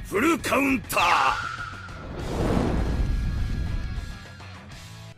フルカウンター。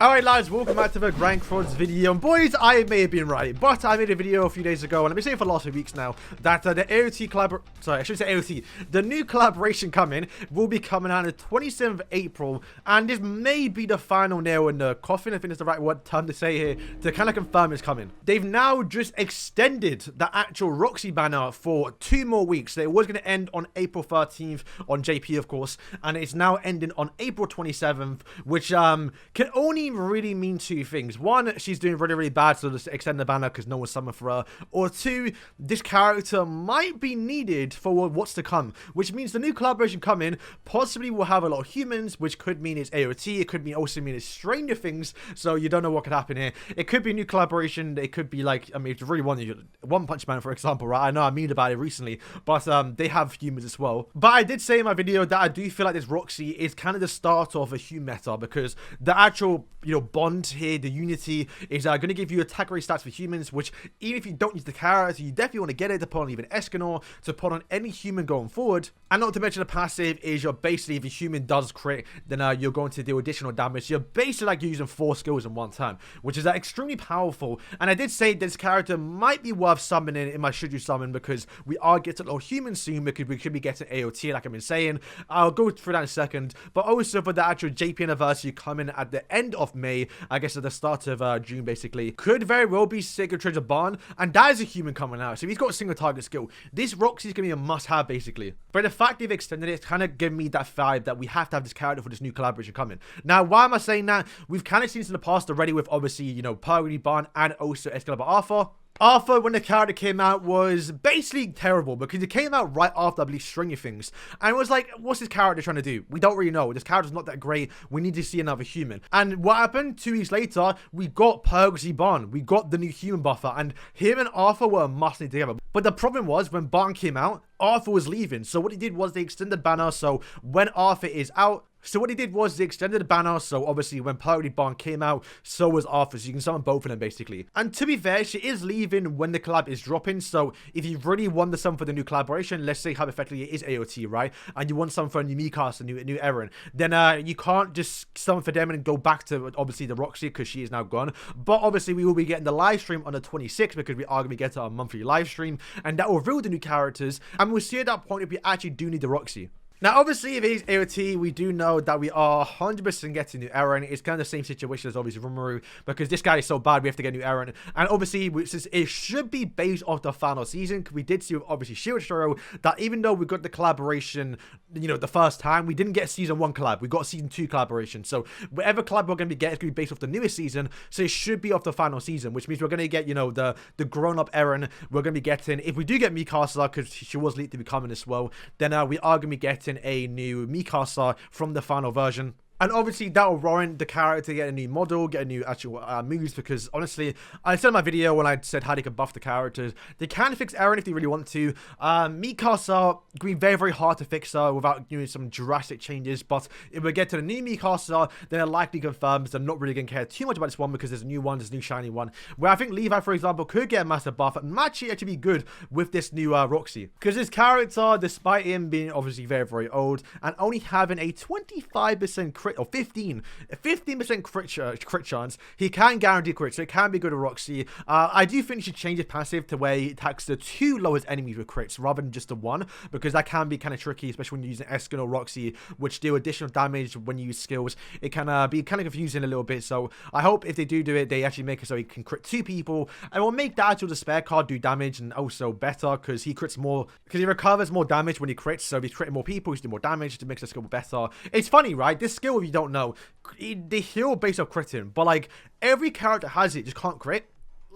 Alright lads, welcome back to the Rank Frauds video, and boys, I may have been right, but I made a video a few days ago, and I've been saying for the last few weeks now, that the AOT sorry, I should say AOT, the new collaboration coming will be coming out on the 27th of April, and this may be the final nail in the coffin, I think it's the right word term to say here, to kind of confirm it's coming. They've now just extended the actual Roxy Banner for 2 more weeks, so it was going to end on April 13th, on JP of course, and it's now ending on April 27th, which can only really mean 2 things. 1, she's doing really bad, so just extend the banner because no one's summoned for her. Or 2, this character might be needed for what's to come, which means the new collaboration coming possibly will have a lot of humans, which could mean it's AOT, it could also mean it's Stranger Things, so you don't know what could happen here. It could be a new collaboration, it could be like, I mean, if you really want One Punch Man, for example, right? I know I memed about it recently, but they have humans as well. But I did say in my video that I do feel like this Roxy is kind of the start of a human meta, because the actual bond here, the unity, is going to give you attack rate stats for humans, which even if you don't use the character, you definitely want to get it to put on even Escanor, to put on any human going forward. And not to mention the passive is you're basically, if a human does crit, then you're going to do additional damage. You're basically like using 4 skills in one turn, which is extremely powerful. And I did say this character might be worth summoning in my should you summon, because we are getting a lot of humans soon, because we should be getting AOT like I've been saying. I'll go through that in a second. But also for the actual JP anniversary coming at the end of May, I guess at the start of June basically, could very well be Sacred Treasure Barn, and that is a human coming out, so if he's got a single target skill, this Roxy is going to be a must-have basically. But the fact they've extended it kind of give me that vibe that we have to have this character for this new collaboration coming. Now, why am I saying that? We've kind of seen this in the past already with obviously, Purity Barn and also Excalibur Arthur. Arthur, when the character came out, was basically terrible, because it came out right after, I believe, Stranger Things. And it was like, what's this character trying to do? We don't really know. This character's not that great. We need to see another human. And what happened? 2 weeks later, we got Roxy Banner. We got the new human buffer. And him and Arthur were a must need together. But the problem was, when Banner came out, Arthur was leaving. So what he did was they extended Banner. So when Arthur is out, they extended the banner, so obviously when Purity Barn came out, so was Arthur, so you can summon both of them basically. And to be fair, she is leaving when the collab is dropping, so if you really want the summon for the new collaboration, let's say hypothetically it is AOT, right? And you want some for a new Mikasa, a new Eren, then you can't just summon for them and go back to obviously the Roxy, because she is now gone. But obviously we will be getting the live stream on the 26th, because we are going to be getting a monthly live stream, and that will reveal the new characters, and we'll see at that point if we actually do need the Roxy. Now, obviously, if it is AOT, we do know that we are 100% getting new Eren. It's kind of the same situation as obviously Rimuru, because this guy is so bad, we have to get new Eren. And obviously, since it should be based off the final season, we did see with obviously Shield Shiro that even though we got the collaboration, the first time, we didn't get season 1 collab. We got season 2 collaboration. So whatever collab we're going to be getting is going to be based off the newest season. So it should be off the final season, which means we're going to get, the grown-up Eren. We're going to be getting, if we do get Mikasa, because she was leaked to be coming as well, then we are going to be getting a new Mikasa from the final version. And obviously that will warrant the character get a new model, get a new actual moves, because honestly, I said in my video when I said how they could buff the characters, they can fix Eren if they really want to. Mikasa can be very hard to fix her without doing some drastic changes, but if we get to the new Mikasa, then it likely confirms I'm not really going to care too much about this one, because there's a new one, there's a new shiny one, where I think Levi, for example, could get a massive buff and might actually be good with this new Roxy. Because this character, despite him being obviously very old and only having a 25% crit, or 15% crit chance, he can guarantee crit, so it can be good at Roxy. I do think he should change his passive to where he attacks the 2 lowest enemies with crits rather than just the 1, because that can be kind of tricky, especially when you're using Escan or Roxy, which do additional damage when you use skills. It can be kind of confusing a little bit, so I hope if they do it, they actually make it so he can crit 2 people, and will make the actual despair card do damage, and also better, because he crits more, because he recovers more damage when he crits, so if he's critting more people, he's doing more damage, to make the skill better. It's funny, right? This skill, if you don't know, they heal based off critting, but like every character has it, just can't crit.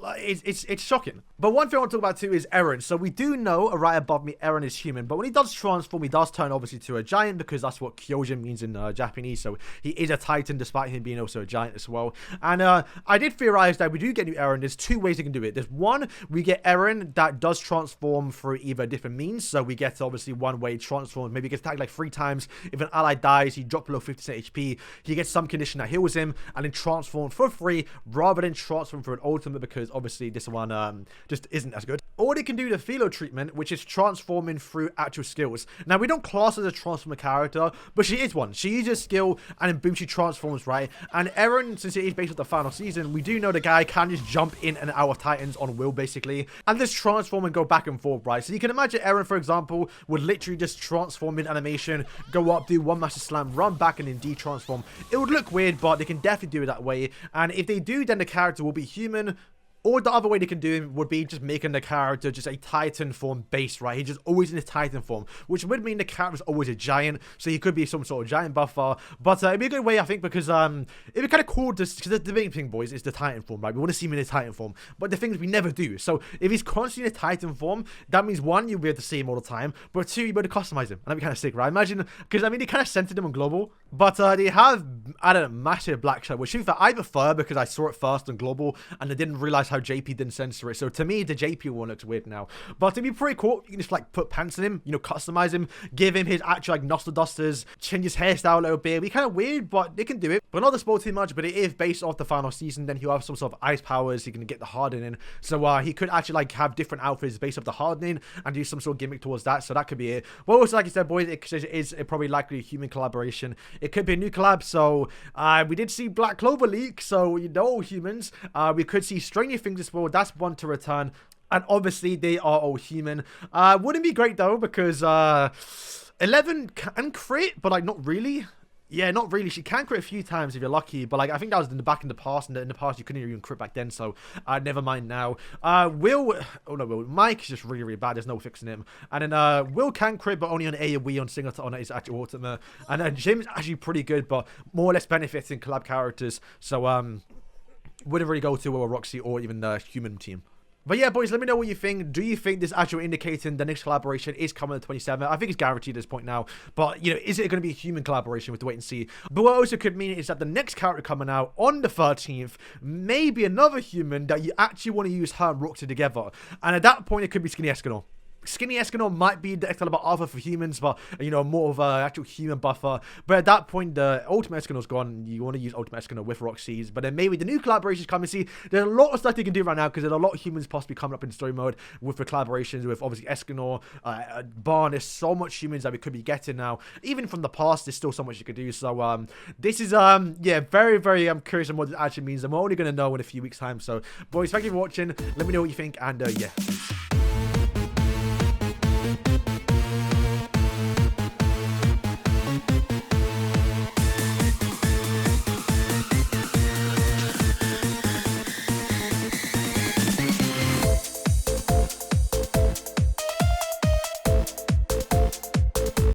It's shocking. But one thing I want to talk about too is Eren. So we do know right above me Eren is human, but when he does transform, he does turn obviously to a giant, because that's what Kyojin means in Japanese. So he is a titan despite him being also a giant as well. And I did theorize that we do get new Eren. There's 2 ways you can do it. There's one, we get Eren that does transform through either different means. So we get obviously one way transform, maybe he gets attacked like 3 times. If an ally dies, he drops below 50% HP. He gets some condition that heals him, and then transform for free rather than transform for an ultimate, because obviously this one just isn't as good. Or they can do the Philo treatment, which is transforming through actual skills. Now, we don't class her as a transformer character, but she is one. She uses skill, and then boom, she transforms, right? And Eren, since it is based on the final season, we do know the guy can just jump in and out of Titans on will, basically, and just transform and go back and forth, right? So you can imagine Eren, for example, would literally just transform in animation, go up, do one master slam, run back, and then de-transform. It would look weird, but they can definitely do it that way. And if they do, then the character will be human. Or the other way they can do it would be just making the character just a Titan form base, right? He's just always in his Titan form, which would mean the character's always a giant, so he could be some sort of giant buffer. But it'd be a good way, I think, because it'd be kind of cool just because the main thing, boys, is the Titan form, right? We want to see him in his Titan form, but the thing is we never do. So if he's constantly in a Titan form, that means one, you'll be able to see him all the time, but two, you'll be able to customize him, and that'd be kind of sick, right? Imagine, because I mean, they kind of centered him on global, but they have, I don't know, massive black shirt, which I prefer because I saw it first on global, and I didn't realize how JP didn't censor it. So to me, the JP one looks weird now, but it'd be pretty cool. You can just like put pants on him, you know, customize him, give him his actual like nostril dusters, change his hairstyle a little bit. It'd be kind of weird, but they can do it. But not to spoil too much, but it is based off the final season. Then he'll have some sort of ice powers. He can get the hardening, so he could actually like have different outfits based off the hardening and do some sort of gimmick towards that. So that could be it. But also, like I said, boys, it is probably likely a human collaboration. It could be a new collab. So we did see Black Clover leak, so you know, humans. We could see Stranger Things as well. That's one to return, and obviously they are all human. Wouldn't be great though, because 11 can crit, but like not really. Yeah, not really. She can crit a few times if you're lucky, but like I think that was in the past, and in the past you couldn't even crit back then, so never mind now. Mike is just really, really bad. There's no fixing him. And then Will can crit, but only on A and Wii on Singleton on his actual ultimate. And then Jim's actually pretty good, but more or less benefits in collab characters, so wouldn't really go to Roxy or even the human team. But yeah, boys, let me know what you think. Do you think this actually indicating the next collaboration is coming at 27? I think it's guaranteed at this point now. But, you know, is it going to be a human collaboration? We have to wait and see. But what also could mean is that the next character coming out on the 13th may be another human that you actually want to use her and Roxy together. And at that point, it could be Skinny Escanor. Skinny Escanor might be the Excalibur Alpha for humans, but, you know, more of an actual human buffer. But at that point, the Ultimate Escanor's gone. You want to use Ultimate Escanor with Roxy's. But then maybe the new collaborations come and see. There's a lot of stuff they can do right now, because there's a lot of humans possibly coming up in story mode with the collaborations with, obviously, Escanor, Barn. There's so much humans that we could be getting now. Even from the past, there's still so much you could do. So, this is, yeah, very, very curious on what it actually means. And we're only going to know in a few weeks' time. So, boys, thank you for watching. Let me know what you think. And, yeah, peace.